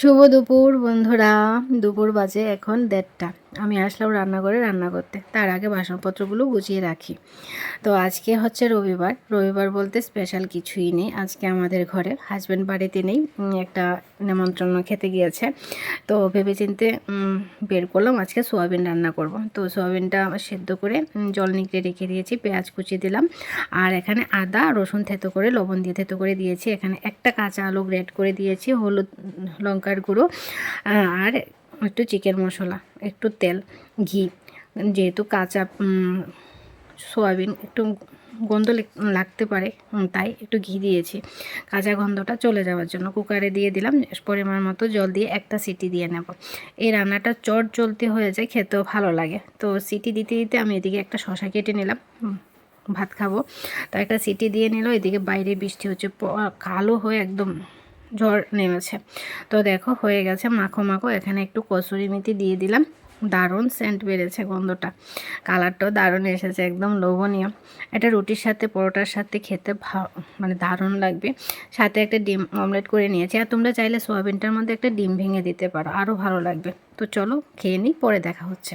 শুভ দুপুর বন্ধুরা। দুপুর বাজে এখন 1:30। আমি আসলাম রান্নাঘরে রান্না করতে, তার আগে বাসনপত্রগুলো গুছিয়ে রাখি। তো আজকে হচ্ছে রবিবার। রবিবার বলতে স্পেশাল কিছুই নেই আজকে আমাদের ঘরে। হাজব্যান্ড বাড়িতে নেই, একটা নিমন্ত্রণ খেতে গিয়েছে। তো ভেবেচিন্তে বের করলাম আজকে সোয়াবিন রান্না করব। তো সোয়াবিনটা সেদ্ধ করে জল নিগড়ে রেখে দিয়েছি, পেঁয়াজ কুচি দিলাম, আর এখানে আদা রসুন থেতো করে লবণ দিয়ে থেতো করে দিয়েছি। এখানে একটা কাঁচা আলু গ্রেট করে দিয়েছি, হলুদ লঙ্কার গুঁড়ো, আর একটু চিকেন মশলা, একটু তেল, ঘি। যেহেতু কাঁচা সোয়াবিন একটু গন্ধ লাগতে পারে, তাই একটু ঘি দিয়েছি কাঁচা গন্ধটা চলে যাওয়ার জন্য। কুকারে দিয়ে দিলাম, পরিমাণ মতো জল দিয়ে একটা সিটি দিয়ে নেব। এই রান্নাটা চট জলদি হয়ে যায়, খেতেও ভালো লাগে। তো সিটি দিতে দিতে আমি এদিকে একটা শশা কেটে নিলাম, ভাত খাবো। তো একটা সিটি দিয়ে নিল। এদিকে বাইরে বৃষ্টি হচ্ছে, কালো হয়ে একদম ঝড় নেমেছে। তো দেখো হয়ে গেছে মাখো মাখো। এখানে একটু কসুরি মেথি দিয়ে দিলাম, দারুণ সেন্ট বেড়েছে, গন্ধটা কালারটাও দারুণ এসেছে, একদম লোভনীয়। এটা রুটির সাথে পরোটার সাথে খেতে মানে দারুণ লাগবে। সাথে একটা ডিম অমলেট করে নিয়েছি, আর তোমরা চাইলে সোয়াবিনটার মধ্যে একটা ডিম ভেঙে দিতে পারো, আরও ভালো লাগবে। তো চলো খেয়ে নিই, পরে দেখা হচ্ছে।